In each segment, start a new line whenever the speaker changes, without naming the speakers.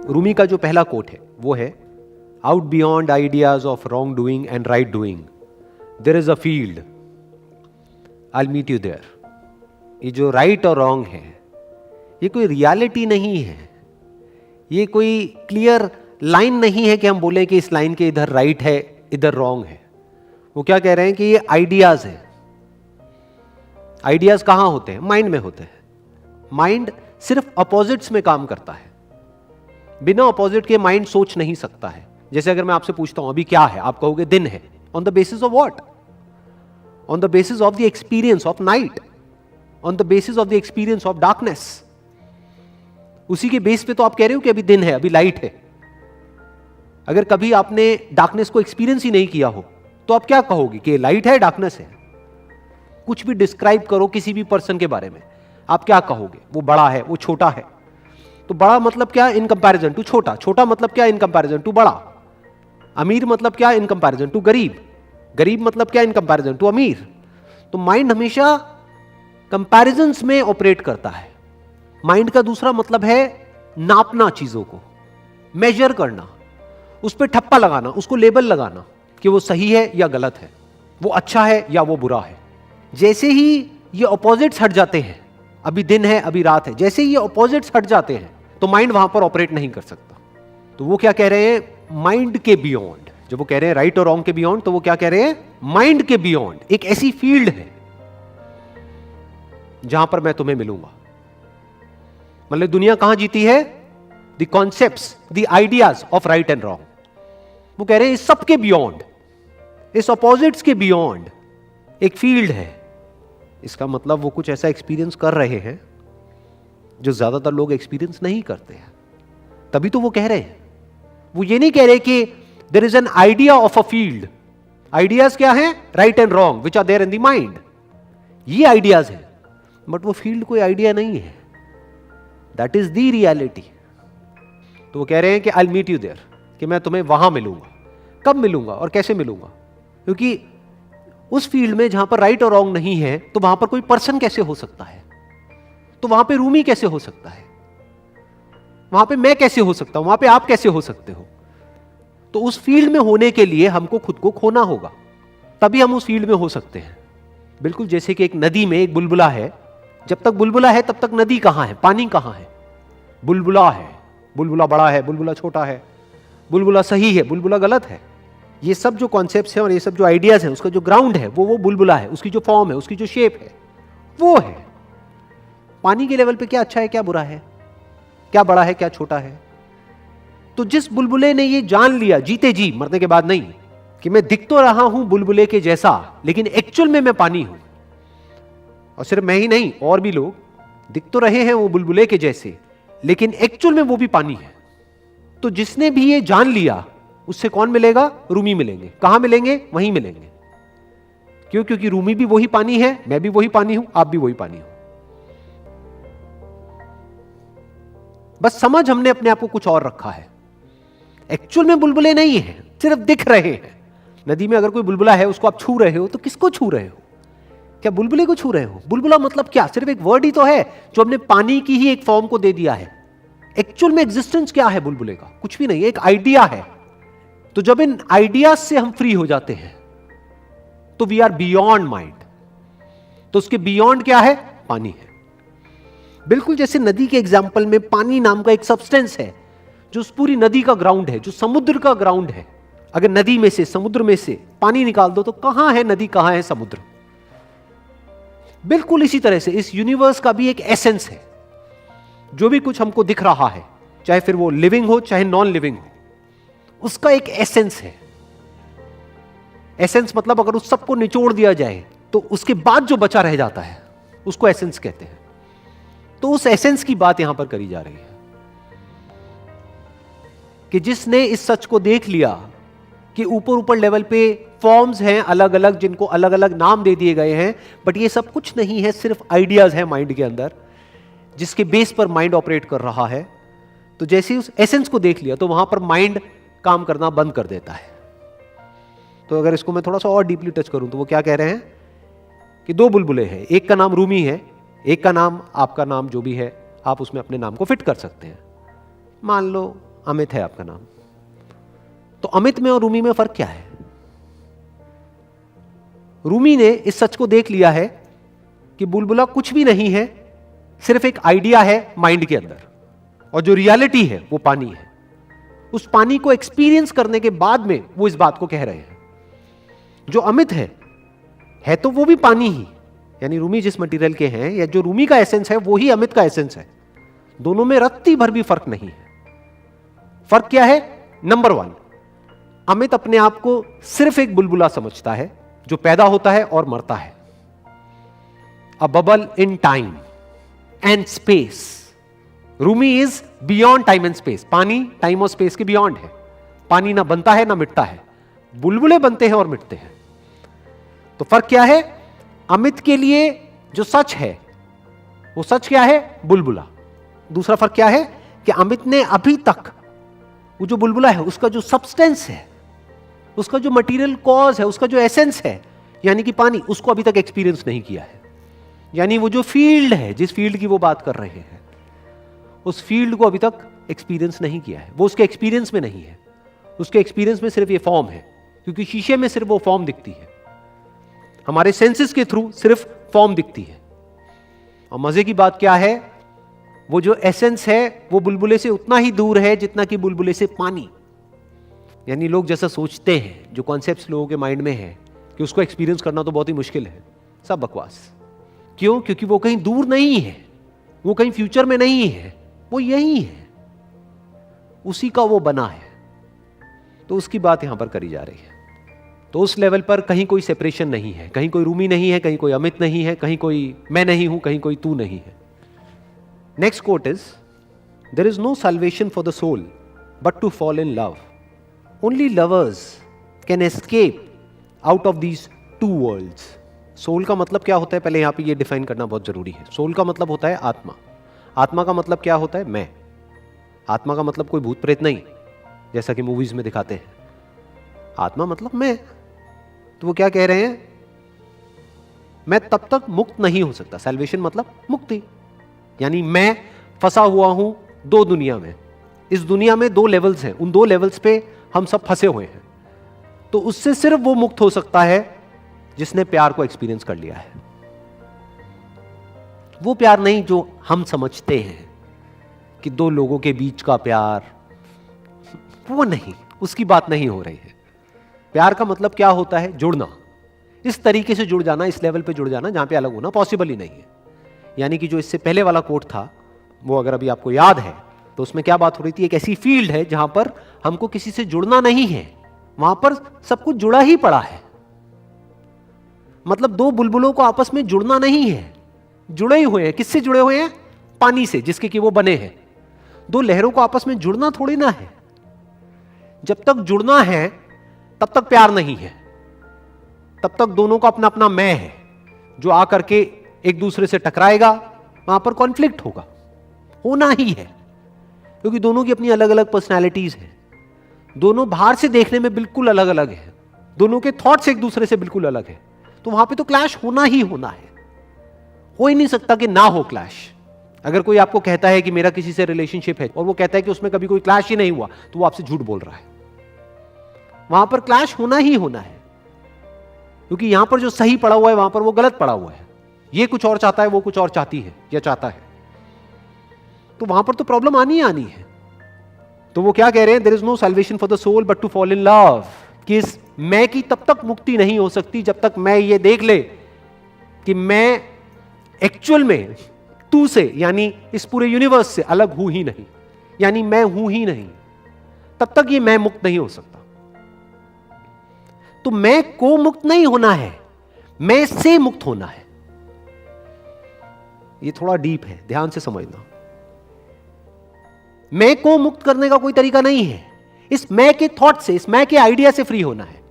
रूमी का जो पहला कोट है वो है, out beyond ideas of wrong doing and right doing there is a field, I will meet you there. ये जो राइट और रॉन्ग है ये कोई रियलिटी नहीं है, ये कोई क्लियर लाइन नहीं है कि हम बोलें कि इस लाइन के इधर राइट है इधर रॉन्ग है। वो क्या कह रहे हैं कि ये आइडियाज है। आइडियाज कहां होते हैं? माइंड में होते हैं। माइंड सिर्फ अपोजिट्स में काम करता है, बिना अपोजिट के माइंड सोच नहीं सकता है। जैसे अगर मैं आपसे पूछता हूं अभी क्या है, आप कहोगे दिन है। On the basis of what? On the basis of the experience of night, on the basis of the experience of darkness. उसी के बेस पे तो आप कह रहे हो कि अभी दिन है, अभी लाइट है। अगर कभी आपने डार्कनेस को एक्सपीरियंस ही नहीं किया हो तो आप क्या कहोगे कि लाइट है डार्कनेस है? कुछ भी डिस्क्राइब करो किसी भी पर्सन के बारे में, आप क्या कहोगे? वो बड़ा है, वो छोटा है। तो बड़ा मतलब क्या? इन कंपैरिजन टू छोटा। छोटा मतलब क्या? इन कंपैरिजन टू बड़ा। अमीर मतलब क्या? इन कंपैरिजन टू गरीब। गरीब मतलब क्या? इन कंपैरिजन टू अमीर। तो माइंड हमेशा कंपैरिजंस में ऑपरेट करता है। माइंड का दूसरा मतलब है नापना, चीजों को मेजर करना, उस पर ठप्पा लगाना, उसको लेबल लगाना कि वो सही है या गलत है, वो अच्छा है या वो बुरा है। जैसे ही ये ऑपोजिट्स हट जाते हैं, अभी दिन है अभी रात है, जैसे ही ये ऑपोजिट्स हट जाते हैं तो माइंड वहां पर ऑपरेट नहीं कर सकता। तो वो क्या कह रहे हैं? माइंड के बियॉन्ड। जब वो कह रहे हैं राइट और रॉन्ग के बियॉन्ड, तो वो क्या कह रहे हैं? माइंड के बियॉन्ड एक ऐसी फील्ड है जहां पर मैं तुम्हें मिलूंगा। मतलब दुनिया कहां जीती है? The concepts, the ideas of right and wrong. वो कह रहे हैं इस सब के बियॉन्ड, इस अपोजिट्स के बियॉन्ड एक फील्ड है। इसका मतलब वो कुछ ऐसा एक्सपीरियंस कर रहे हैं जो ज्यादातर लोग एक्सपीरियंस नहीं करते हैं, तभी तो वो कह रहे हैं। वो ये नहीं कह रहे कि there is an idea of a field. Ideas क्या है? Right and wrong which are there in the mind, ये आइडियाज है। बट वो फील्ड कोई आइडिया नहीं है, दैट इज द रियलिटी। तो वो कह रहे हैं कि I will meet you there, कि मैं तुम्हें वहां मिलूंगा। कब मिलूंगा और कैसे मिलूंगा? क्योंकि उस फील्ड में जहां पर राइट और रॉन्ग नहीं है तो वहां पर कोई पर्सन कैसे हो सकता है? तो वहां पे रूमी कैसे हो सकता है? वहां पे मैं कैसे हो सकता हूं? वहां पे आप कैसे हो सकते हो? तो उस फील्ड में होने के लिए हमको खुद को खोना होगा, तभी हम उस फील्ड में हो सकते हैं। बिल्कुल जैसे कि एक नदी में एक बुलबुला है, जब तक बुलबुला है तब तक नदी कहां है, पानी कहां है? बुलबुला है। बुलबुला बड़ा है, बुलबुला छोटा है, बुलबुला सही है, बुलबुला गलत है। ये सब जो कॉन्सेप्ट्स हैं और ये सब जो आइडियाज हैं, उसका जो ग्राउंड है वो बुलबुला है, उसकी जो फॉर्म है, उसकी जो शेप है वो है। पानी के लेवल पे क्या अच्छा है क्या बुरा है, क्या बड़ा है क्या छोटा है। तो जिस बुलबुले ने ये जान लिया जीते जी, मरने के बाद नहीं, कि मैं दिख तो रहा हूं बुलबुले के जैसा लेकिन एक्चुअल में मैं पानी हूं, और सिर्फ मैं ही नहीं और भी लोग दिख तो रहे हैं वो बुलबुले के जैसे लेकिन एक्चुअल में वो भी पानी है। तो जिसने भी ये जान लिया उससे कौन मिलेगा? रूमी मिलेंगे। कहां मिलेंगे? वहीं मिलेंगे। क्यों? क्योंकि रूमी भी वही पानी है, मैं भी वही पानी हूं, आप भी वही पानी हो। बस समझ हमने अपने आप को कुछ और रखा है। एक्चुअल में बुलबुले नहीं है, सिर्फ दिख रहे हैं। नदी में अगर कोई बुलबुला है उसको आप छू रहे हो तो किसको छू रहे हो? क्या बुलबुले को छू रहे हो? बुलबुला मतलब क्या? सिर्फ एक वर्ड ही तो है जो हमने पानी की ही एक फॉर्म को दे दिया है। एक्चुअल में एग्जिस्टेंस क्या है बुलबुले का? कुछ भी नहीं, एक आइडिया है। तो जब इन आइडियाज से हम फ्री हो जाते हैं तो वी आर बियॉन्ड माइंड। तो उसके बियॉन्ड क्या है? पानी है। बिल्कुल जैसे नदी के एग्जाम्पल में पानी नाम का एक सब्सटेंस है जो उस पूरी नदी का ग्राउंड है, जो समुद्र का ग्राउंड है। अगर नदी में से, समुद्र में से पानी निकाल दो तो कहां है नदी, कहां है समुद्र? बिल्कुल इसी तरह से इस यूनिवर्स का भी एक एसेंस है। जो भी कुछ हमको दिख रहा है, चाहे फिर वो लिविंग हो चाहे नॉन लिविंग हो, उसका एक एसेंस है। एसेंस मतलब अगर उस सबको निचोड़ दिया जाए तो उसके बाद जो बचा रह जाता है उसको एसेंस कहते हैं। तो उस एसेंस की बात यहां पर करी जा रही है कि जिसने इस सच को देख लिया कि ऊपर ऊपर लेवल पे फॉर्म्स हैं अलग अलग, जिनको अलग अलग नाम दे दिए गए हैं, बट ये सब कुछ नहीं है, सिर्फ आइडियाज हैं माइंड के अंदर जिसके बेस पर माइंड ऑपरेट कर रहा है। तो जैसे उस एसेंस को देख लिया तो वहां पर माइंड काम करना बंद कर देता है। तो अगर इसको मैं थोड़ा सा और डीपली टच करूं तो वो क्या कह रहे हैं कि दो बुलबुले हैं, एक का नाम रूमी है, एक का नाम आपका नाम जो भी है आप उसमें अपने नाम को फिट कर सकते हैं। मान लो अमित है आपका नाम, तो अमित में और रूमी में फर्क क्या है? रूमी ने इस सच को देख लिया है कि बुलबुला कुछ भी नहीं है, सिर्फ एक आइडिया है माइंड के अंदर, और जो रियलिटी है वो पानी है। उस पानी को एक्सपीरियंस करने के बाद में वो इस बात को कह रहे हैं। जो अमित है तो वो भी पानी ही, यानी रूमी जिस मटेरियल के हैं, या जो रूमी का एसेंस है वो ही अमित का एसेंस है। दोनों में रत्ती भर भी फर्क नहीं है। फर्क क्या है? नंबर 1, अमित अपने आप को सिर्फ एक बुलबुला समझता है जो पैदा होता है और मरता है। A bubble in time and space. Rumi is beyond time and space. पानी टाइम और स्पेस के बियॉन्ड है। पानी ना बनता है ना मिटता है, बुलबुले बनते हैं और मिटते हैं। तो फर्क क्या है? अमित के लिए जो सच है वो सच क्या है? बुलबुला। दूसरा फर्क क्या है कि अमित ने अभी तक वो जो बुलबुला है उसका जो सब्सटेंस है, उसका जो मटेरियल कॉज है, उसका जो एसेंस है, यानी कि पानी, उसको अभी तक एक्सपीरियंस नहीं किया है। यानी वो जो फील्ड है, जिस फील्ड की वो बात कर रहे हैं, उस फील्ड को अभी तक एक्सपीरियंस नहीं किया है। वो उसके एक्सपीरियंस में नहीं है। उसके एक्सपीरियंस में सिर्फ ये फॉर्म है, क्योंकि शीशे में सिर्फ वो फॉर्म दिखती है, हमारे सेंसेस के थ्रू सिर्फ फॉर्म दिखती है। और मजे की बात क्या है? वो जो एसेंस है वो बुलबुले से उतना ही दूर है जितना कि बुलबुले से पानी। यानी लोग जैसा सोचते हैं, जो कॉन्सेप्ट्स लोगों के माइंड में है कि उसको एक्सपीरियंस करना तो बहुत ही मुश्किल है, सब बकवास। क्यों? क्योंकि वो कहीं दूर नहीं है, वो कहीं फ्यूचर में नहीं है, वो यही है, उसी का वो बना है। तो उसकी बात यहां पर करी जा रही है। तो उस लेवल पर कहीं कोई सेपरेशन नहीं है, कहीं कोई रूमी नहीं है, कहीं कोई अमित नहीं है, कहीं कोई मैं नहीं हूं, कहीं कोई तू नहीं है। Next quote is, there is no salvation for the soul but to fall in love. Only lovers can escape out of these two worlds. Soul का मतलब क्या होता है? पहले यहां पे ये डिफाइन करना बहुत जरूरी है। सोल का मतलब होता है आत्मा। आत्मा का मतलब क्या होता है? मैं। आत्मा का मतलब कोई भूत प्रेत नहीं, जैसा कि मूवीज में दिखाते हैं। आत्मा मतलब मैं। तो वो क्या कह रहे हैं? मैं तब तक मुक्त नहीं हो सकता। सैल्वेशन मतलब मुक्ति, यानी मैं फंसा हुआ हूं दो दुनिया में। इस दुनिया में दो लेवल्स हैं, उन दो लेवल्स पे हम सब फंसे हुए हैं। तो उससे सिर्फ वो मुक्त हो सकता है जिसने प्यार को एक्सपीरियंस कर लिया है। वो प्यार नहीं जो हम समझते हैं कि दो लोगों के बीच का प्यार, वो नहीं, उसकी बात नहीं हो रही है। प्यार का मतलब क्या होता है? जुड़ना। इस तरीके से जुड़ जाना, इस लेवल पे जुड़ जाना जहां पे अलग होना पॉसिबल ही नहीं है। यानी कि जो इससे पहले वाला कोट था, वो अगर अभी आपको याद है, तो उसमें क्या बात हो रही थी? एक ऐसी फील्ड है जहां पर हमको किसी से जुड़ना नहीं है, वहां पर सब कुछ जुड़ा ही पड़ा है। मतलब दो बुलबुलों को आपस में जुड़ना नहीं है, जुड़े ही हुए हैं। किससे जुड़े हुए हैं? पानी से, जिसके कि वो बने हैं। दो लहरों को आपस में जुड़ना थोड़ी ना है। जब तक जुड़ना है तब तक प्यार नहीं है, तब तक दोनों का अपना अपना मैं है, जो आकर के एक दूसरे से टकराएगा, वहां पर कॉन्फ्लिक्ट होगा, होना ही है, क्योंकि दोनों की अपनी अलग अलग पर्सनैलिटीज हैं। दोनों बाहर से देखने में बिल्कुल अलग अलग है, दोनों के थॉट्स एक दूसरे से बिल्कुल अलग है। तो वहां पे तो क्लैश होना ही होना है, हो ही नहीं सकता कि ना हो क्लैश। अगर कोई आपको कहता है कि मेरा किसी से रिलेशनशिप है और वो कहता है कि उसमें कभी कोई क्लैश ही नहीं हुआ, तो वो आपसे झूठ बोल रहा है। वहां पर क्लैश होना ही होना है, क्योंकि यहां पर जो सही पड़ा हुआ है वहां पर वो गलत पड़ा हुआ है। ये कुछ और चाहता है, वो कुछ और चाहती है या चाहता है, तो वहां पर तो प्रॉब्लम आनी ही आनी है। तो वो क्या कह रहे हैं? There is no salvation for the soul but to fall in love. कि इस मैं की तब तक मुक्ति नहीं हो सकती जब तक मैं ये देख ले कि मैं एक्चुअल में तू से, यानी इस पूरे यूनिवर्स से अलग हूं ही नहीं, यानी मैं हूं ही नहीं। तब तक ये मैं मुक्त नहीं हो सकता। तो मैं को मुक्त नहीं होना है, मैं से मुक्त होना है। ये थोड़ा डीप है, ध्यान से समझना। मैं को मुक्त करने का कोई तरीका नहीं है। इस मैं के थॉट से, इस मैं के आइडिया से फ्री होना है,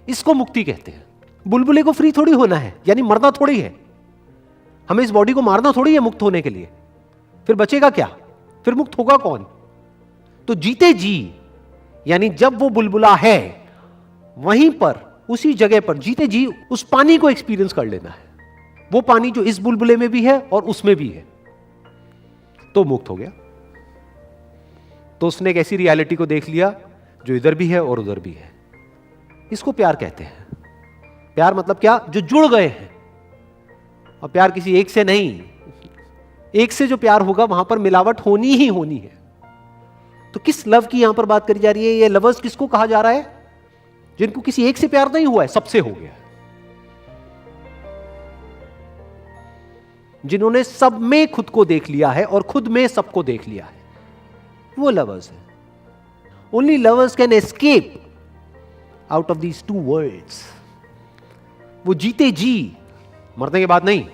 इसको मुक्ति कहते हैं। बुलबुले को फ्री थोड़ी होना है, यानी मरना थोड़ी है। हमें इस बॉडी को मारना थोड़ी है मुक्त होने के लिए। फिर बचेगा क्या? फिर मुक्त होगा कौन? तो जीते जी, यानी जब वो बुलबुला है वहीं पर, उसी जगह पर जीते जी उस पानी को एक्सपीरियंस कर लेना है। वो पानी जो इस बुलबुले में भी है और उसमें भी है। तो मुक्त हो गया। तो उसने एक ऐसी रियलिटी को देख लिया जो इधर भी है और उधर भी है। इसको प्यार कहते हैं। प्यार मतलब क्या? जो जुड़ गए हैं। और प्यार किसी एक से नहीं, एक से जो प्यार होगा वहां पर मिलावट होनी ही होनी है। तो किस लव की यहां पर बात करी जा रही है? ये लवर्स किसको कहा जा रहा है? जिनको किसी एक से प्यार नहीं हुआ है, सबसे हो गया, जिन्होंने सब में खुद को देख लिया है और खुद में सबको देख लिया है, वो लवर्स है। Only lovers can escape out of these two worlds. वो जीते जी, मरने के बाद नहीं,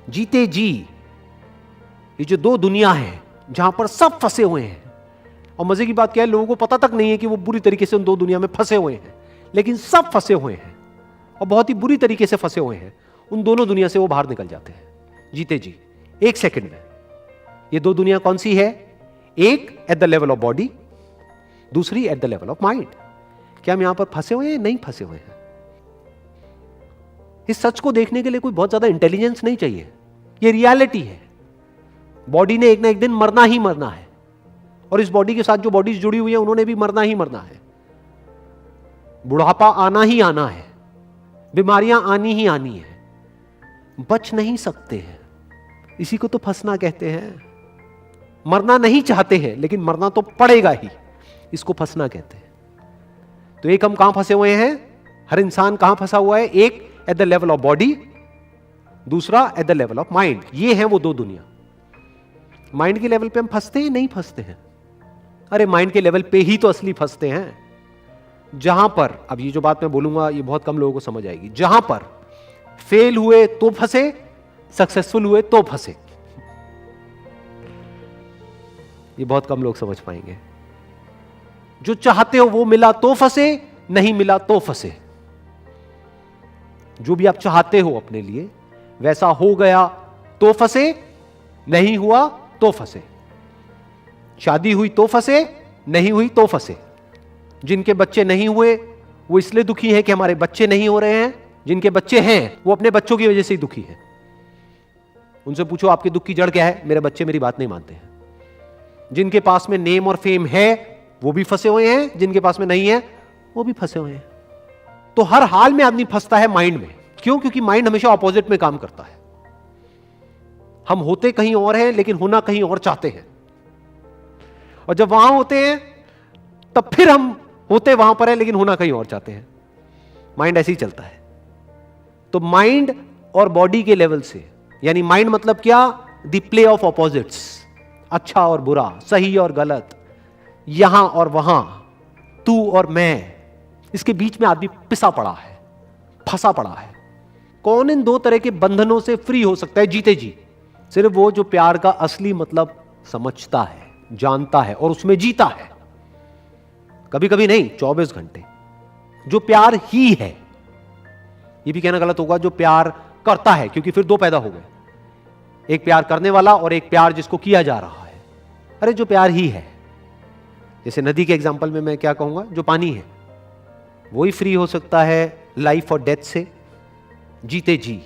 जीते जी ये जो दो दुनिया है जहां पर सब फंसे हुए हैं। और मजे की बात क्या है, लोगों को पता तक नहीं है कि वो बुरी तरीके से उन दो दुनिया में फंसे हुए हैं, लेकिन सब फंसे हुए हैं और बहुत ही बुरी तरीके से फंसे हुए हैं। उन दोनों दुनिया से वो बाहर निकल जाते हैं जीते जी, एक सेकंड में। ये दो दुनिया कौन सी है? एक at the level of body, दूसरी at the level of mind. क्या हम यहां पर फंसे हुए हैं? नहीं फंसे हुए हैं। इस सच को देखने के लिए कोई बहुत ज्यादा इंटेलिजेंस नहीं चाहिए, ये रियलिटी है। बॉडी ने एक ना एक दिन मरना ही मरना है, और इस बॉडी के साथ जो बॉडीज जुड़ी हुई है उन्होंने भी मरना ही मरना है। बुढ़ापा आना ही आना है, बीमारियां आनी ही आनी है, बच नहीं सकते हैं। इसी को तो फंसना कहते हैं। मरना नहीं चाहते हैं लेकिन मरना तो पड़ेगा ही, इसको फंसना कहते हैं। तो एक हम कहां फंसे हुए हैं? हर इंसान कहां फंसा हुआ है? एक at the level of body, दूसरा at the level of mind. ये है वो दो दुनिया। माइंड के लेवल पे हम फंसते हैं? नहीं फंसते हैं। अरे माइंड के लेवल पे ही तो असली फंसते हैं, जहां पर, अब ये जो बात मैं बोलूंगा ये बहुत कम लोगों को समझ आएगी, जहां पर फेल हुए तो फंसे, सक्सेसफुल हुए तो फंसे। ये बहुत कम लोग समझ पाएंगे। जो चाहते हो वो मिला तो फंसे, नहीं मिला तो फंसे। जो भी आप चाहते हो अपने लिए वैसा हो गया तो फंसे, नहीं हुआ तो फंसे। शादी हुई तो फंसे, नहीं हुई तो फंसे। जिनके बच्चे नहीं हुए वो इसलिए दुखी हैं कि हमारे बच्चे नहीं हो रहे हैं। जिनके बच्चे हैं वो अपने बच्चों की वजह से ही दुखी हैं। उनसे पूछो आपके दुख की जड़ क्या है? मेरे बच्चे मेरी बात नहीं मानते हैं। जिनके पास में नेम और फेम है वो भी फंसे हुए हैं, जिनके पास में नहीं है वो भी फंसे हुए हैं। तो हर हाल में आदमी फंसता है माइंड में। क्यों? क्योंकि माइंड हमेशा ऑपोजिट में काम करता है। हम होते कहीं और हैं लेकिन होना कहीं और चाहते हैं, और जब वहां होते हैं तब फिर हम होते वहां पर है लेकिन होना कहीं और चाहते हैं। माइंड ऐसे ही चलता है। तो माइंड और बॉडी के लेवल से, यानी माइंड मतलब क्या? द प्ले ऑफ ऑपोजिट्स, अच्छा और बुरा, सही और गलत, यहां और वहां, तू और मैं, इसके बीच में आदमी पिसा पड़ा है, फंसा पड़ा है। कौन इन दो तरह के बंधनों से फ्री हो सकता है जीते जी? सिर्फ वो जो प्यार का असली मतलब समझता है, जानता है और उसमें जीता है। कभी कभी नहीं, 24 घंटे। जो प्यार ही है, ये भी कहना गलत होगा जो प्यार करता है, क्योंकि फिर दो पैदा हो गए, एक प्यार करने वाला और एक प्यार जिसको किया जा रहा है। अरे जो प्यार ही है, जैसे नदी के एग्जांपल में मैं क्या कहूंगा, जो पानी है वही फ्री हो सकता है लाइफ और डेथ से जीते जी।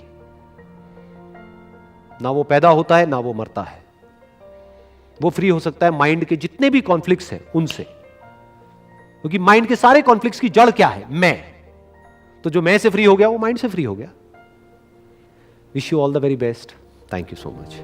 ना वो पैदा होता है ना वो मरता है। वो फ्री हो सकता है माइंड के जितने भी कॉन्फ्लिक्ट्स हैं उनसे, क्योंकि माइंड के सारे कॉन्फ्लिक्ट्स की जड़ क्या है? मैं। तो जो मैं से फ्री हो गया वो माइंड से फ्री हो गया। Wish you all the very best. Thank you so much.